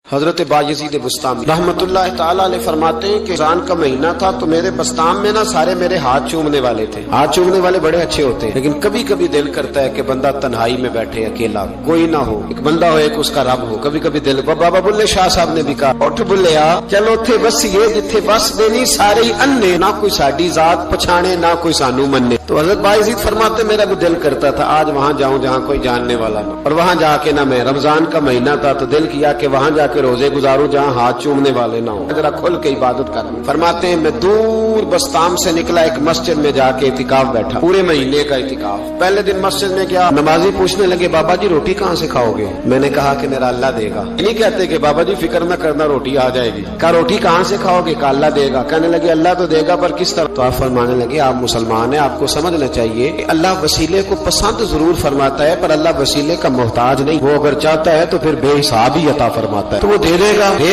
حضرت بایزید بسطامی رحمت اللہ تعالیٰ علیہ فرماتے ہیں کہ رمضان کا مہینہ تھا تو میرے بسطام میں نا سارے میرے ہاتھ چومنے والے تھے. ہاتھ چومنے والے بڑے اچھے ہوتے ہیں، لیکن کبھی کبھی دل کرتا ہے کہ بندہ تنہائی میں بیٹھے اکیلا، کوئی نہ ہو، ایک بندہ ہو، ایک اس کا رب ہو. کبھی کبھی دل کو بابا بلے شاہ صاحب نے بھی کہا اٹھ بلیا چلو تھے بس یہ جتھے بس دینی سارے ہی انے، نہ کوئی ساڈی ذات پچھانے نہ کوئی سانو مننے. تو حضرت بایزید فرماتے میرا بھی دل کرتا تھا آج وہاں جاؤں جہاں کوئی جاننے والا نہ، اور وہاں جا کے نہ میں رمضان کا مہینہ تھا تو دل کیا کہ وہاں جا کے روزے گزاروں جہاں ہاتھ چومنے والے نہ ہوں، ذرا کھل کے عبادت کروں. فرماتے ہیں میں دور بسطام سے نکلا، ایک مسجد میں جا کے اعتکاف بیٹھا، پورے مہینے کا اعتکاف. پہلے دن مسجد میں گیا، نمازی پوچھنے لگے بابا جی روٹی کہاں سے کھاؤ گے؟ میں نے کہا کہ میرا اللہ دے گا. نہیں کہتے کہ بابا جی فکر نہ کرنا روٹی آ جائے گی. کہا روٹی کہاں سے کھاؤ گے؟ کہا اللہ دے گا. کہنے لگے اللہ تو دے گا پر کس طرح؟ تو آپ فرمانے لگے آپ مسلمان ہیں، آپ کو سمجھنا چاہیے کہ اللہ وسیلے کو پسند ضرور فرماتا ہے پر اللہ وسیلے کا محتاج نہیں. وہ اگر چاہتا ہے تو پھر بے حساب ہی عطا فرماتا ہے، تو وہ دے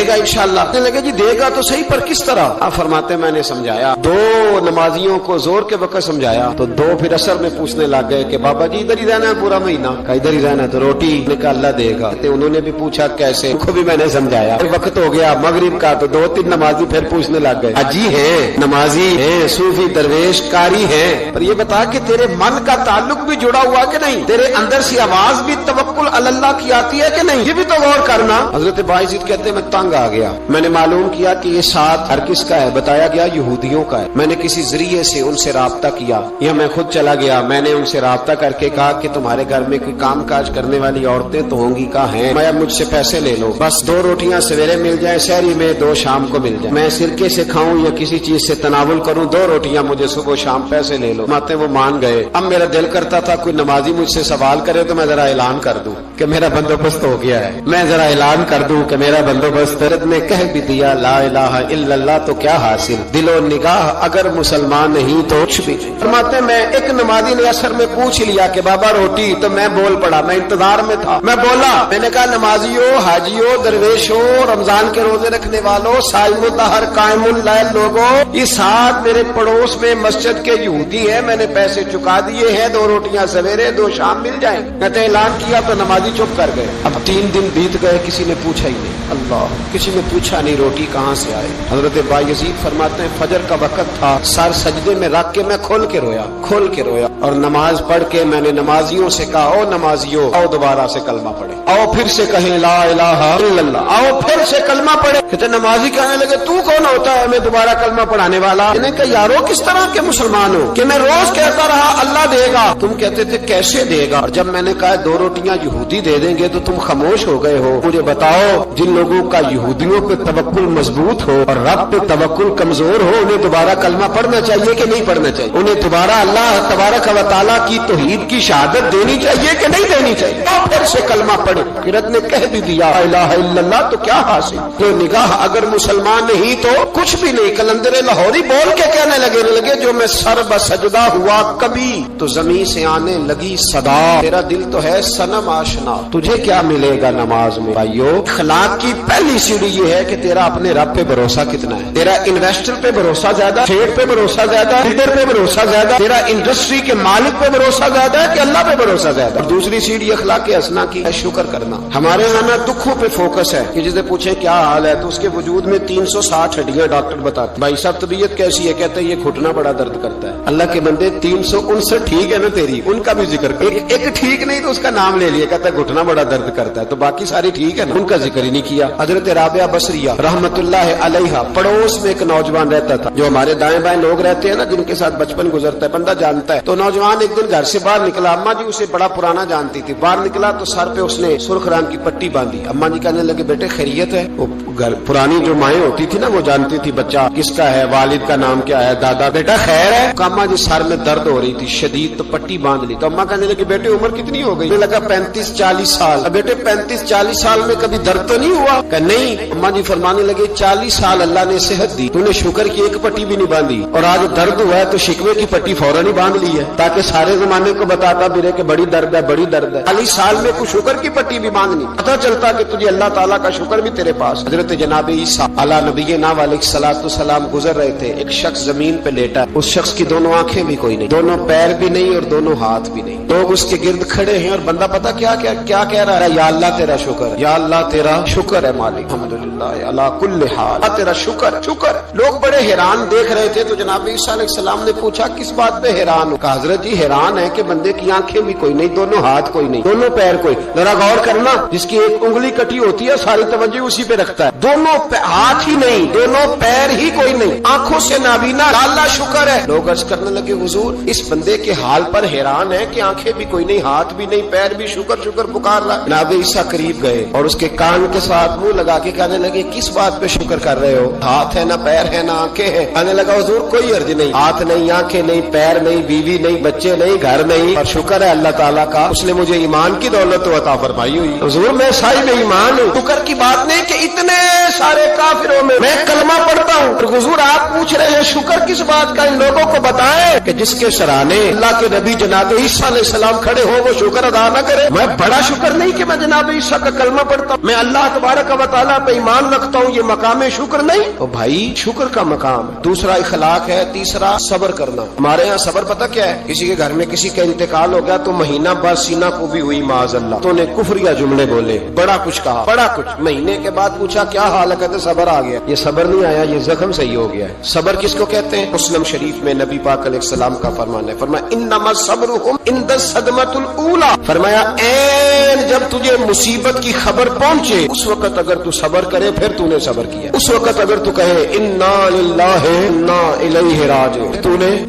گا انشاءاللہ. کہنے لگے جی دے گا تو صحیح پر کس طرح؟ آپ فرماتے میں نے سمجھایا، دو نمازیوں کو زور کے وقت سمجھایا تو دو پھر اثر میں پوچھنے لگ گئے کہ بابا جی ادھر ہی رہنا ہے پورا مہینہ؟ کہا ادھر ہی رہنا ہے. تو روٹی نے کہا اللہ دے گا. انہوں نے بھی پوچھا کیسے؟ ان کو بھی میں نے سمجھایا. وقت ہو گیا مغرب کا تو دو تین نمازی پھر پوچھنے لگ گئے حجی ہے، نمازی ہے، صوفی درویش قاری ہے، پر یہ بتا کہ تیرے من کا تعلق بھی جڑا ہوا کہ نہیں؟ تیرے اندر سے آواز بھی توکل علی اللہ کی آتی ہے کہ نہیں؟ یہ بھی تو غور کرنا. حضرت بایزید کہتے ہیں میں تنگ آ گیا. میں نے معلوم کیا کہ یہ ساتھ ہر کس کا ہے، بتایا گیا یہودیوں کا ہے. میں نے کسی ذریعے سے ان سے رابطہ کیا یا میں خود چلا گیا. میں نے ان سے رابطہ کر کے کہا کہ تمہارے گھر میں کوئی کام کاج کرنے والی عورتیں تو ہوں گی؟ کہا ہیں. میں مجھ سے پیسے لے لو، بس 2 روٹیاں سویرے مل جائیں سحری میں، 2 شام کو مل جائیں. میں سرکے سے کھاؤں یا کسی چیز سے تناول کروں، 2 روٹیاں مجھے صبح شام پیسے لے لو. ماتے وہ مان گئے. اب میرا دل کرتا تھا کوئی نمازی مجھ سے سوال کرے تو میں ذرا اعلان کر دوں کہ میرا بندوبست ہو گیا ہے. میں ذرا اعلان کر دوں کہ میرا بندوبست. درد نے کہہ بھی دیا لا الہ الا اللہ تو کیا حاصل، دل و نگاہ اگر مسلمان نہیں تو کچھ بھی نہیں. فرماتے میں ایک نمازی نے اثر میں پوچھ لیا کہ بابا روٹی، تو میں بول پڑا. میں انتظار میں تھا، میں بولا. میں نے کہا نمازیوں، حاجیوں، درویشوں، رمضان کے روزے رکھنے والوں، صائم الدہر قائم اللیل لوگوں، یہ ساتھ میرے پڑوس میں مسجد کے یہودی ہیں، میں نے پیسے چکا دیے ہیں، 2 روٹیاں سویرے 2 شام مل جائیں. میں نے اعلان کیا تو نمازی چپ کر گئے. اب 3 دن بیت گئے، کسی نے پوچھا ہی نہیں. اللہ، کسی نے پوچھا نہیں روٹی کہاں سے آئے. حضرت بایزید فرماتے ہیں فجر کا وقت تھا، سر سجدے میں رکھ کے میں کھول کے رویا اور نماز پڑھ کے میں نے نمازیوں سے کہا او نمازیوں آؤ دوبارہ سے کلمہ پڑھے، آؤ پھر سے کہیں لا الہ الا اللہ، آؤ پھر سے کلمہ پڑھے. کہتے نمازی کہنے لگے تو کون ہوتا ہے ہمیں دوبارہ کلمہ پڑھانے والا؟ میں نے کہا یارو کس طرح کے مسلمان ہو کہ میں روز کہتا رہا اللہ دے گا، تم کہتے تھے کیسے دے گا؟ اور جب میں نے کہا 2 روٹیاں یہودی دے دیں گے تو تم خاموش ہو گئے ہو. مجھے بتاؤ جن لوگوں کا یہودیوں پہ توکل مضبوط ہو اور رب پہ توکل کمزور ہو، انہیں دوبارہ کلمہ پڑھنا چاہیے کہ نہیں پڑھنا چاہیے؟ انہیں دوبارہ اللہ تبارک و تعالیٰ کی توحید کی شہادت دینی چاہیے کہ نہیں دینی چاہیے؟ اور پھر سے کلمہ پڑھے. قرت نے کہہ بھی دیا لا الہ الا اللہ تو کیا حاصل، جو نگاہ اگر مسلمان نہیں تو کچھ بھی نہیں. کلندر لاہوری بول کے کہنے لگے جو میں سر بسجدہ ہوا کبھی تو زمین سے آنے لگی صدا، تیرا دل تو ہے صنم آشنا، تجھے کیا ملے گا نماز میں؟ بھائیو اخلاق کی پہلی سیڑھی یہ ہے کہ تیرا اپنے رب پہ بھروسہ کتنا ہے. تیرا انویسٹر پہ بھروسہ زیادہ، ٹریڈ پہ بھروسہ زیادہ، لیڈر پہ بھروسہ زیادہ، تیرا انڈسٹری کے مالک پہ بھروسہ زیادہ ہے کہ اللہ پہ بھروسہ زیادہ؟ اور دوسری سیڑھی اخلاق حسنہ کی ہے شکر کرنا. ہمارے یہاں دکھوں پہ فوکس ہے کہ جسے پوچھیں کیا حال ہے تو اس کے وجود میں 360 ہڈیاں ڈاکٹر بتاتے بھائی صاحب طبیعت کیسی ہے؟ کہتے ہیں یہ گھٹنا بڑا درد کرتا ہے. اللہ کے بندے 359 ٹھیک ہے نا تیری، ان کا بھی ذکر کر. ایک ٹھیک نہیں تو اس کا نام لے لیا، کہتا ہے گھٹنا بڑا درد کرتا ہے، تو باقی ساری ٹھیک ہے نا، ان کا ذکر ہی نہیں کیا. حضرت رابعہ بصریہ رحمت اللہ علیہا پڑوس میں ایک نوجوان رہتا تھا، جو ہمارے دائیں بائیں لوگ رہتے ہیں نا جن کے ساتھ بچپن گزرتا ہے بندہ جانتا ہے. تو نوجوان ایک دن گھر سے باہر نکلا، اماں جی اسے بڑا پرانا جانتی تھی. باہر نکلا تو سر پہ اس نے سرخ رنگ کی پٹی باندھی. اماں جی کہنے لگے بیٹے خیریت ہے؟ وہ گھر پرانی جو مائیں ہوتی تھی نا وہ جانتی تھی بچہ کس کا ہے، والد کا نام کیا ہے، دادا. بیٹا خیر ہے؟ اماں جی سر میں درد ہو رہی تھی شدید، تو پٹی باندھ لی. تو اماں کہنے لگی بیٹے عمر کتنی ہو گئی؟ لگا 35-40 سال. بیٹے 35-40 سال میں کبھی درد تو نہیں ہوا؟ کہ نہیں. اماں جی فرمانے لگے 40 سال اللہ نے صحت دی، تو نے شکر کی ایک پٹی بھی نہیں باندھی، اور آج درد ہوا ہے تو شکوے کی پٹی فوراً ہی باندھ لی ہے تاکہ سارے زمانے کو بتاتا بھی رہے کہ بڑی درد ہے بڑی درد ہے. 40 سال میں کوئی شکر کی پٹی بھی باندھنی، پتہ چلتا کہ تجھے اللہ تعالیٰ کا شکر بھی تیرے پاس. حضرت حضرت جناب عیسیٰ علی نبینا علیہ الصلوۃ والسلام گزر رہے تھے، ایک شخص زمین پہ لیٹا ہے، اس شخص کی دونوں آنکھیں بھی کوئی نہیں، دونوں پیر بھی نہیں اور دونوں ہاتھ بھی نہیں، لوگ اس کے گرد کھڑے ہیں اور بندہ پتہ کیا کہہ رہا ہے، یا اللہ تیرا شکر، یا اللہ تیرا شکر ہے مالک، الحمدللہ علی کل حال، تیرا شکر شکر۔ لوگ بڑے حیران دیکھ رہے تھے تو جناب عیسیٰ علیہ السلام نے پوچھا کس بات پہ حیران ہو؟ کہا حضرت جی حیران ہے کہ بندے کی آنکھیں بھی کوئی نہیں، دونوں ہاتھ کوئی نہیں، دونوں پیر کوئی، ذرا غور کرنا، جس کی ایک انگلی کٹی ہوتی ہے ساری توجہ اسی پہ رکھتا ہے، دونوں ہاتھ ہی نہیں، دونوں پیر ہی کوئی نہیں، آنکھوں سے نابینا، اللہ شکر ہے۔ لوگ عرض کرنے لگے حضور اس بندے کے حال پر حیران ہے کہ آنکھیں بھی کوئی نہیں، ہاتھ بھی نہیں، پیر بھی، شکر شکر پکار رہا۔ جناب عیسیٰ قریب گئے اور اس کے کان کے ساتھ منہ لگا کے کہنے لگے کس بات پہ شکر کر رہے ہو؟ ہاتھ ہے نہ پیر ہے نہ آنکھیں ہیں۔ کہنے لگا حضور کوئی عرض نہیں، ہاتھ نہیں، آنکھیں نہیں، پیر نہیں، بیوی نہیں، بچے نہیں، گھر نہیں، اور شکر ہے اللہ تعالیٰ کا اس نے مجھے ایمان کی دولت تو عطا فرمائی ہوئی۔ حضور میں صاحب ایمان ہوں، شکر کی بات نہیں کہ اتنے سارے کافروں میں کلمہ پڑھتا ہوں۔ اور حضور آپ پوچھ رہے ہیں شکر کس بات کا؟ ان لوگوں کو بتائیں کہ جس کے سرانے اللہ کے نبی جناب عیسیٰ علیہ السلام کھڑے ہو وہ شکر ادا نہ کرے۔ میں بڑا شکر نہیں کہ میں جناب عیسیٰ کا کلمہ پڑھتا ہوں، میں اللہ تبارک و تعالیٰ پہ ایمان رکھتا ہوں، یہ مقام شکر نہیں؟ تو بھائی شکر کا مقام ہے، دوسرا اخلاق ہے، تیسرا صبر کرنا۔ ہمارے یہاں صبر پتہ کیا ہے؟ کسی کے گھر میں کسی کا انتقال ہو گیا تو مہینہ بعد سینہ کو بھی ہوئی معاذ اللہ، تو نے کفریہ جملے بولے، بڑا کچھ کہا، بڑا کچھ، مہینے کے بعد پوچھا کیا حال ہے، کہتے صبر آ گیا۔ یہ صبر نہیں آیا، یہ زخم صحیح ہو گیا ہے۔ صبر کس کو کہتے ہیں؟ مسلم شریف میں نبی پاک علیہ السلام کا فرمان ہے، فرمایا انما صبرهم عند الصدمۃ الاولى، فرمایا این جب تجھے مصیبت کی خبر پہنچے اس وقت اگر تو صبر کرے پھر تو نے صبر کیا، اس وقت اگر تو کہے انا للہ انا الیہ راجعون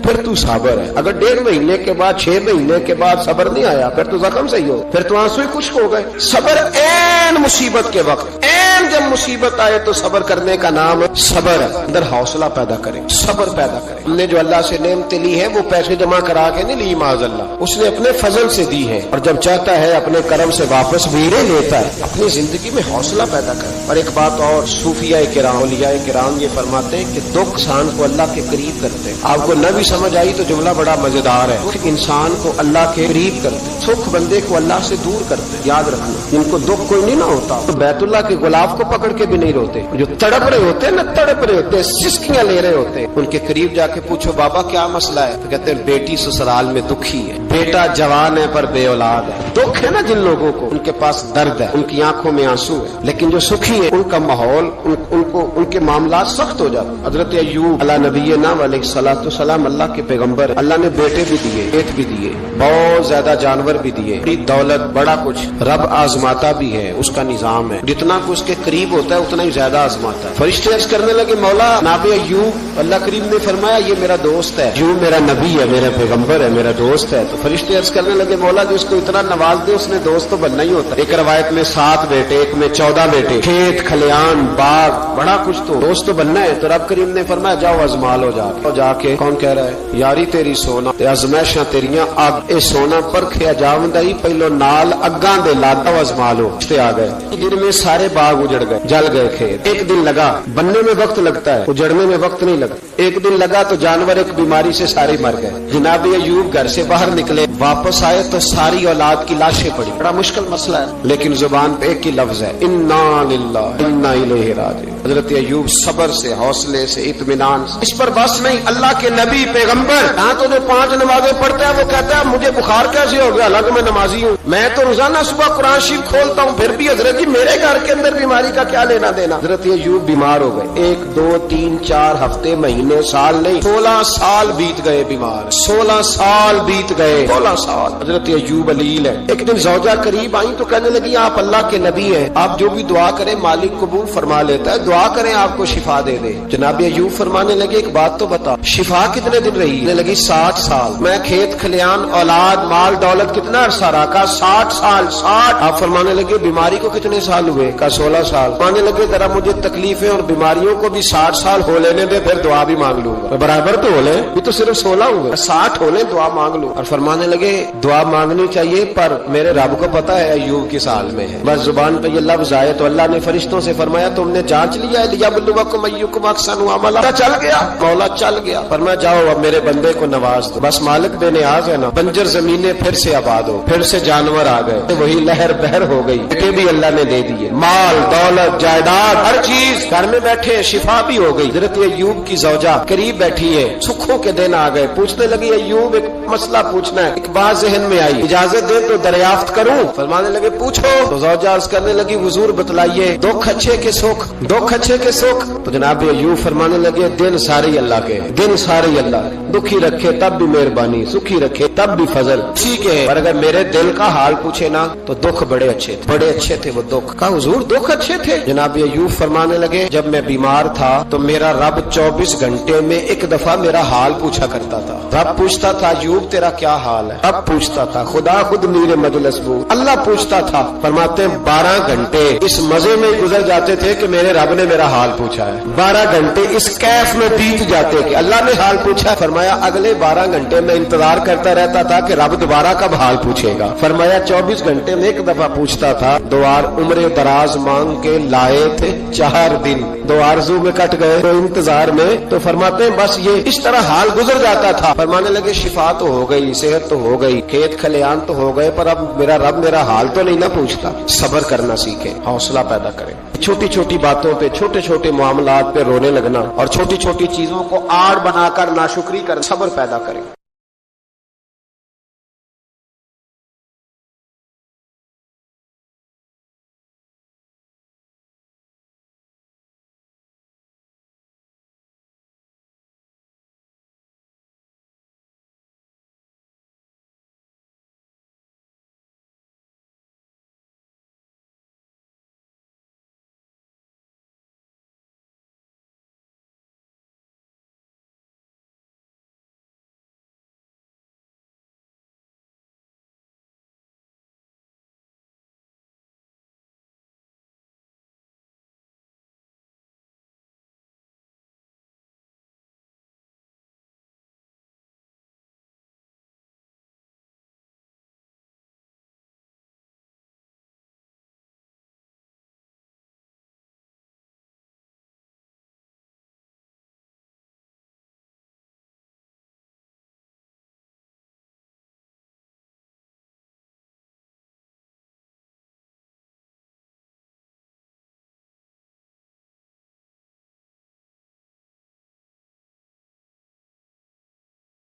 پھر تو صابر ہے۔ اگر 1.5 مہینے کے بعد 6 مہینے کے بعد صبر نہیں آیا پھر تو زخم صحیح ہو، پھر تو آنسو ہی خشک ہو گئے۔ صبر این مصیبت کے وقت، این جب مصیبت آئے تو صبر کرنے کا نام صبر ہے۔ اندر حوصلہ پیدا کریں، صبر پیدا کریں۔ ہم نے جو اللہ سے نعمتیں لی ہیں وہ پیسے جمع کرا کے نہیں لی معاذ اللہ، اس نے اپنے فضل سے دی ہے، اور جب چاہتا ہے اپنے کرم سے واپس بھی لیتا ہے۔ اپنی زندگی میں حوصلہ پیدا کریں۔ اور ایک بات اور، صوفیاء کرام، اولیاء کرام یہ فرماتے ہیں کہ دکھ انسان کو اللہ کے قریب کرتے ہیں۔ آپ کو نہ بھی سمجھ آئی تو جملہ بڑا مزیدار ہے، دکھ انسان کو اللہ کے قریب کرتے ہیں، سکھ بندے کو اللہ سے دور کرتے ہیں۔ یاد رکھنا، جن کو دکھ کوئی نہیں نہ ہوتا تو بیت اللہ کے غلاف کو پکڑ کے بھی نہیں روتے، جو تڑپ رہے ہوتے ہیں نا، تڑپ رہے ہوتے ہیں، سسکیاں لے رہے ہوتے ہیں، ان کے قریب جا کے پوچھو بابا کیا مسئلہ ہے، تو کہتے ہیں بیٹی سسرال میں دکھی ہے، بیٹا جوان ہے پر بے اولاد ہے۔ دکھ ہے نا جن لوگوں کو، ان کے پاس درد ہے، ان کی آنکھوں میں آنسو ہے، لیکن جو سکھی ہیں ان کا ماحول، ان کے معاملات سخت ہو جاتے۔ حضرت ایوب علی نبینا علیہ الصلوۃ والسلام اللہ کے پیغمبر، اللہ نے بیٹے بھی دیے، پیٹ بھی دیے، بہت زیادہ جانور بھی دیے، بڑی دولت، بڑا کچھ، رب آزماتا بھی ہے، اس کا نظام ہے، جتنا کو اس کے قریب ہوتا ہے اتنا ہی زیادہ آزماتا ہے۔ فرشتے عرض کرنے لگے مولا جناب ایوب، اللہ کریم نے فرمایا یہ میرا دوست ہے، ایوب میرا نبی ہے، میرا پیغمبر ہے، میرا دوست ہے۔ تو فرشتے عرض کرنے لگے مولا جس کو اتنا نواز دے اس نے دوست تو بننا ہی ہوتا ہے۔ ایک روایت میں 7 بیٹے، ایک میں 14 بیٹے، کھیت کھلیان باغ بڑا کچھ، تو دوست تو بننا ہے۔ تو رب کریم نے فرمایا جاؤ ازما لو جا کے کون کہہ رہا ہے یاری تیری سونا تے ازمائشاں تیریاں اگ، اے سونا پرکھیا جاوندا ہی پہلو نال اگاں دے لادا ازما لو۔ تے آ گئے، دن میں سارے باغ اجڑ گئے، جل گئے کھیت۔ ایک دن لگا، بننے میں وقت لگتا ہے، اجڑنے میں وقت نہیں لگتا۔ ایک دن لگا تو جانور ایک بیماری سے سارے مر گئے۔ جناب ایوب گھر سے باہر نکلے، واپس آئے تو ساری اولاد کی لاشیں پڑی۔ بڑا مشکل مسئلہ ہے، لیکن زبان پہ ایک ہی لفظ ہے انا للہ انا الیہ راجعون۔ حضرت ایوب صبر سے، حوصلے سے، اطمینان سے، اس پر بس نہیں، اللہ کے نبی پیغمبر ہاں تو جو 5 نمازیں پڑھتا ہے وہ کہتا ہے مجھے بخار کیسے ہو گیا، حالانکہ میں نمازی ہوں، میں تو روزانہ صبح قرآن شریف کھولتا ہوں، پھر بھی حضرت جی میرے گھر کے اندر بیماری کا کیا لینا دینا۔ حضرت ایوب بیمار ہو گئے، 1 2 3 4 ہفتے، مہینے، سال نہیں، 16 سال بیت گئے بیمار، 16 سال بیت گئے، 16 سال۔ حضرت ایوب علیل ہے۔ ایک دن زوجہ قریب آئی تو کہنے لگی آپ اللہ کے نبی ہیں، آپ جو بھی دعا کریں مالک قبول فرما لیتا ہے، دعا کریں آپ کو شفا دے دے۔ جناب ایوب فرمانے لگے ایک بات تو بتا، شفا کتنے دن رہی؟ کہنے لگی 60 سال۔ میں کھیت کھلیان اولاد مال دولت کتنا عرصہ رہا؟ کہا 60 سال۔ 60۔ آپ فرمانے لگے بیماری کو کتنے سال ہوئے؟ کہا 16 سال۔ فرمانے لگے ذرا مجھے تکلیفیں اور بیماریوں کو بھی 60 سال ہو لینے دے، پھر دعا بھی مانگ لوں گا۔ برابر تو ہو لے، یہ تو صرف 16 ہوئے، 60 ہو لے دعا مانگ لوں۔ اور فرمانے لگے دعا مانگنی چاہیے پر میرے رب کو پتا ہے ایوب کس حال میں ہے، بس زبان پہ یہ لفظ آئے تو اللہ نے فرشتوں سے فرمایا تم نے جانچ لیا ہے لیبلوکم ایکم احسن عملا؟ چل گیا مولا، چل گیا۔ فرمایا جاؤ اب میرے بندے کو نواز دو، بس مالک بے نیاز ہے نا۔ بنجر زمینیں پھر سے آباد ہو، پھر سے جانور آ گئے، وہی لہر بہر ہو گئی، بیٹے بھی اللہ نے دے دیے، مال دولت جائیداد ہر چیز گھر میں بیٹھے شفا بھی ہو گئی. حضرت ایوب کی زوجہ قریب بیٹھی ہے, سکھوں کے دن آ گئے, پوچھنے لگی ایوب ایک مسئلہ پوچھنا ہے. ایک بات ذہن میں آئی, اجازت دے تو دریافت کروں؟ فرمانے لگے پوچھو. تو زوجہ عرض کرنے لگی حضور بتلائیے دکھ اچھے کے سکھ, دکھ اچھے کے سکھ. تو جناب ایوب فرمانے لگے دن سارے اللہ کے, دن سارے اللہ, دکھی رکھے تب بھی مہربانی, سکھی رکھے تب بھی فضل ٹھیک ہے, پر اگر میرے دل کا حال پوچھے نا تو دکھ بڑے اچھے تھے, بڑے اچھے تھے وہ دکھ. کہا حضور دکھ اچھے تھے؟ جناب ایوب فرمانے لگے جب میں بیمار تھا تو میرا رب 24 گھنٹے میں ایک دفعہ میرا حال پوچھا کرتا تھا. رب پوچھتا تھا ایوب تیرا کیا حال ہے, رب پوچھتا تھا, خدا خود میرے مجلس بو اللہ پوچھتا تھا. فرماتے ہیں 12 گھنٹے اس مزے میں گزر جاتے تھے کہ میرے رب نے میرا حال پوچھا ہے. 12 گھنٹے اس کیف میں بیت جاتے کہ اللہ نے حال پوچھا. فرمایا اگلے 12 گھنٹے میں انتظار کرتا رہتا تھا کہ رب دوبارہ کب حال پوچھے گا. فرمایا 24 گھنٹے میں ایک دفعہ پوچھتا تھا. دوار عمر دراز مانگ کے لائے تھے 4 دن, دو آرزو میں کٹ گئے تو انتظار میں. تو فرماتے ہیں بس یہ اس طرح حال گزر جاتا تھا. فرمانے لگے شفا تو ہو گئی, صحت تو ہو گئی, کھیت کھلیان تو ہو گئے, پر اب میرا رب میرا حال تو نہیں نہ پوچھتا. صبر کرنا سیکھیں, حوصلہ پیدا کریں. چھوٹی چھوٹی باتوں پہ, چھوٹے چھوٹے معاملات پہ رونے لگنا اور چھوٹی چھوٹی چیزوں کو آڑ بنا کر ناشکری کر, صبر پیدا کریں.